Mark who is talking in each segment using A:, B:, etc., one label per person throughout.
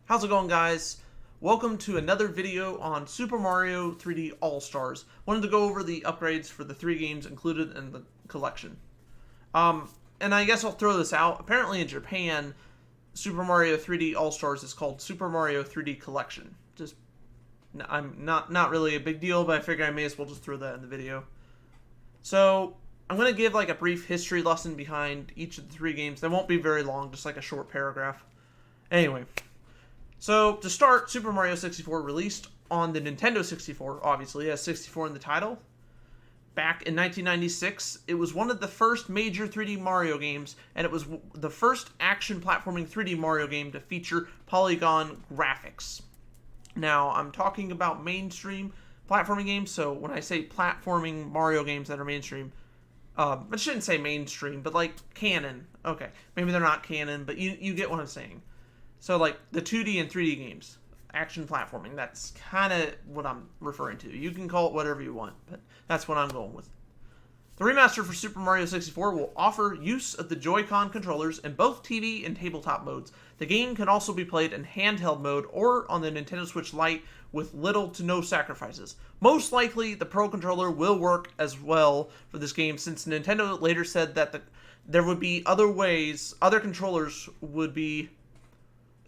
A: How's it going, guys? Welcome to another video on Super Mario 3D All-Stars. Wanted to go over the upgrades for the 3 games included in the collection. And I guess I'll throw this out. Apparently in Japan, Super Mario 3D All-Stars is called Super Mario 3D Collection. I'm not really a big deal, but I figure I may as well just throw that in the video. So, I'm going to give like a brief history lesson behind each of the 3 games. They won't be very long, just like a short paragraph. Anyway. So, to start, Super Mario 64 released on the Nintendo 64, obviously, it has 64 in the title. Back in 1996, it was one of the first major 3D Mario games, and it was the first action platforming 3D Mario game to feature polygon graphics. Now, I'm talking about mainstream platforming games, so when I say platforming Mario games that are mainstream, I shouldn't say mainstream, but like canon. Okay, maybe they're not canon, but you get what I'm saying. So, like, the 2D and 3D games, action platforming, that's kind of what I'm referring to. You can call it whatever you want, but that's what I'm going with. The remaster for Super Mario 64 will offer use of the Joy-Con controllers in both TV and tabletop modes. The game can also be played in handheld mode or on the Nintendo Switch Lite with little to no sacrifices. Most likely, the Pro Controller will work as well for this game, since Nintendo later said that there would be other ways, other controllers would be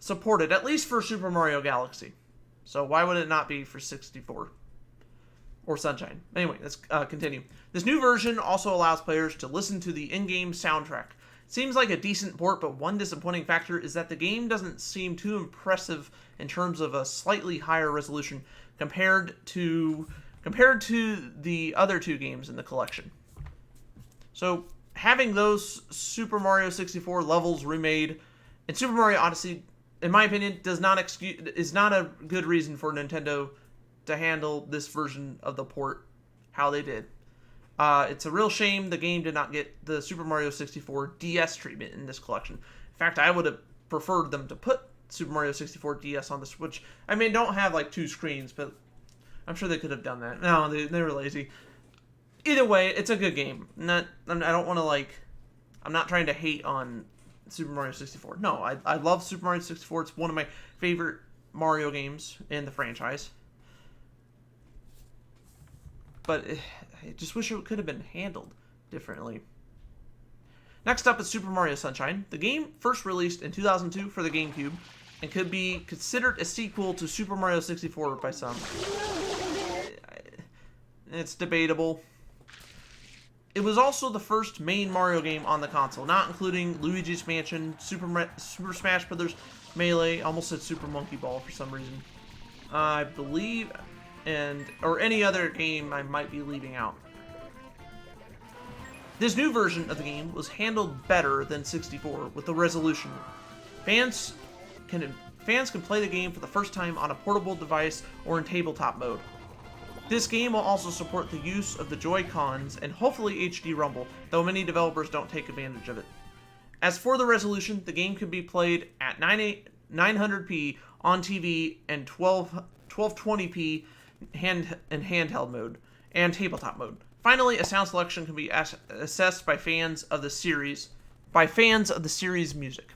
A: supported, at least for Super Mario Galaxy. So why would it not be for 64? Or Sunshine. Anyway, let's continue. This new version also allows players to listen to the in-game soundtrack. It seems like a decent port, but one disappointing factor is that the game doesn't seem too impressive in terms of a slightly higher resolution compared to the other 2 games in the collection. So, having those Super Mario 64 levels remade and Super Mario Odyssey, in my opinion, is not a good reason for Nintendo to handle this version of the port how they did. It's a real shame the game did not get the Super Mario 64 DS treatment in this collection. In fact, I would have preferred them to put Super Mario 64 DS on the Switch. I mean, don't have like 2 screens, but I'm sure they could have done that. No, they were lazy. Either way, it's a good game. I don't want to I'm not trying to hate on Super Mario 64. No, I love Super Mario 64. It's one of my favorite Mario games in the franchise. But I just wish it could have been handled differently. Next up is Super Mario Sunshine. The game first released in 2002 for the GameCube and could be considered a sequel to Super Mario 64 by some. It's debatable. It was also the first main Mario game on the console, not including Luigi's Mansion, Super Smash Bros. Melee, almost said Super Monkey Ball for some reason, I believe, or any other game I might be leaving out. This new version of the game was handled better than 64 with the resolution. Fans can play the game for the first time on a portable device or in tabletop mode. This game will also support the use of the Joy-Cons and hopefully HD Rumble, though many developers don't take advantage of it. As for the resolution, the game can be played at 900p on TV and 1220p handheld mode and tabletop mode. Finally, a sound selection can be assessed by fans of the series music.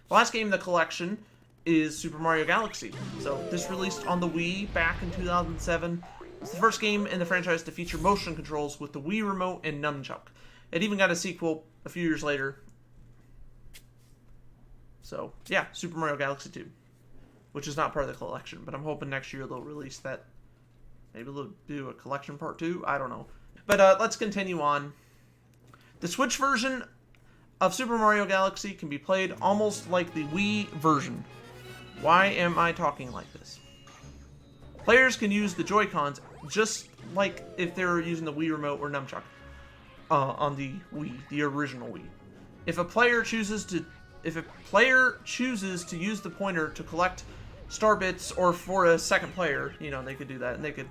A: The last game in the collection is Super Mario Galaxy. So this released on the Wii back in 2007. It's the first game in the franchise to feature motion controls with the Wii Remote and Nunchuck. It even got a sequel a few years later. So, yeah, Super Mario Galaxy 2. Which is not part of the collection, but I'm hoping next year they'll release that. Maybe they'll do a collection part 2? I don't know. But let's continue on. The Switch version of Super Mario Galaxy can be played almost like the Wii version. Why am I talking like this? Players can use the Joy-Cons just like if they were using the Wii Remote or Nunchuck on the Wii, the original Wii. If a player chooses to use the pointer to collect star bits, or for a second player, they could do that, and they could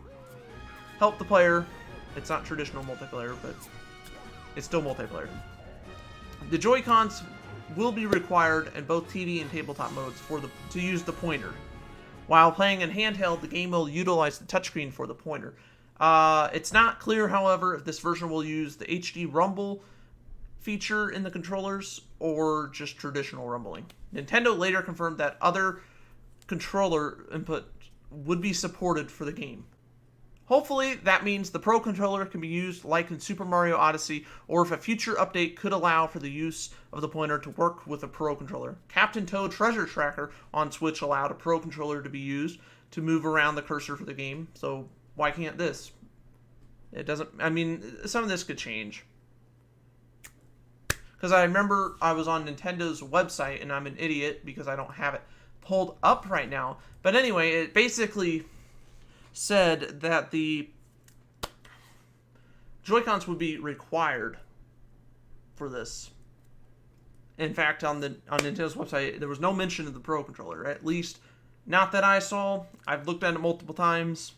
A: help the player. It's not traditional multiplayer, but it's still multiplayer. The Joy-Cons will be required in both TV and tabletop modes to use the pointer. While playing in handheld, the game will utilize the touchscreen for the pointer. It's not clear, however, if this version will use the HD Rumble feature in the controllers or just traditional rumbling. Nintendo later confirmed that other controller input would be supported for the game. Hopefully, that means the Pro Controller can be used like in Super Mario Odyssey, or if a future update could allow for the use of the pointer to work with a Pro Controller. Captain Toad Treasure Tracker on Switch allowed a Pro Controller to be used to move around the cursor for the game, so why can't this? It doesn't, I mean, some of this could change. Because I remember I was on Nintendo's website, and I'm an idiot because I don't have it pulled up right now. But anyway, it basically said that the Joy-Cons would be required for this. In fact, on Nintendo's website, there was no mention of the Pro Controller. At least, not that I saw. I've looked at it multiple times.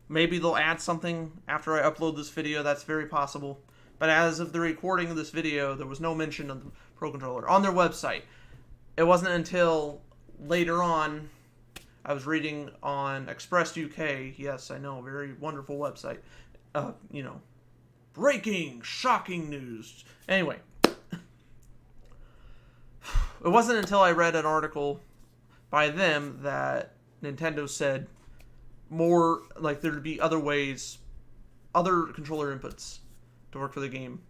A: Maybe they'll add something after I upload this video. That's very possible. But as of the recording of this video, there was no mention of the Pro Controller on their website. It wasn't until later on I was reading on Express UK. Yes, I know, very wonderful website. You know, breaking, shocking news. Anyway, it wasn't until I read an article by them that Nintendo said more, like, there'd be other ways, other controller inputs to work for the game.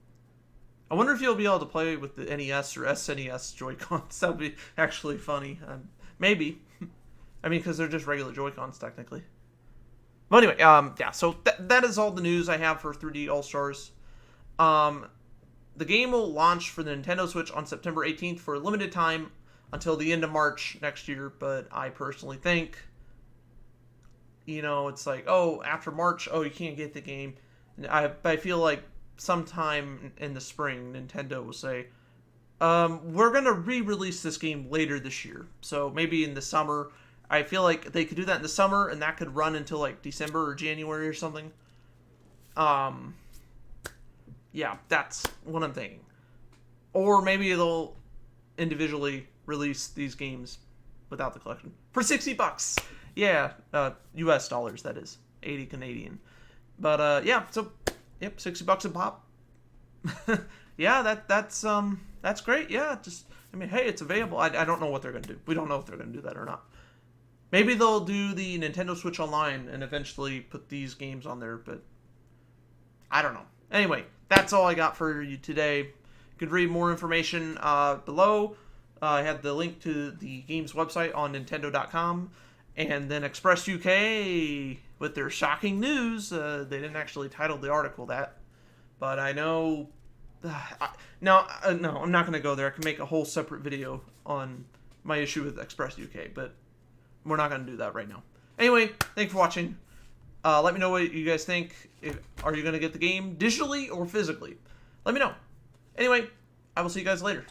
A: I wonder if you'll be able to play with the NES or SNES Joy-Cons. That would be actually funny. Maybe. I mean, because they're just regular Joy-Cons, technically. But anyway, yeah, so that is all the news I have for 3D All-Stars. The game will launch for the Nintendo Switch on September 18th for a limited time until the end of March next year, but I personally think, you know, it's like, oh, after March, oh, you can't get the game. I feel like sometime in the spring, Nintendo will say, we're going to re-release this game later this year. So maybe in the summer. I feel like they could do that in the summer, and that could run until like December or January or something. Yeah, that's what I'm thinking. Or maybe they'll individually release these games without the collection for $60. Yeah, US dollars, that is. 80 Canadian. But yeah, so yep, $60 a pop. Yeah, that's great. Yeah, just, I mean, hey, it's available. I don't know what they're going to do. We don't know if they're going to do that or not. Maybe they'll do the Nintendo Switch Online and eventually put these games on there, but I don't know. Anyway, that's all I got for you today. You could read more information below. I had the link to the game's website on Nintendo.com, and then Express UK with their shocking news. They didn't actually title the article that, but I know. No, I'm not going to go there. I can make a whole separate video on my issue with Express UK, but we're not going to do that right now. Anyway, thanks for watching. Let me know what you guys think. Are you going to get the game digitally or physically? Let me know. Anyway, I will see you guys later.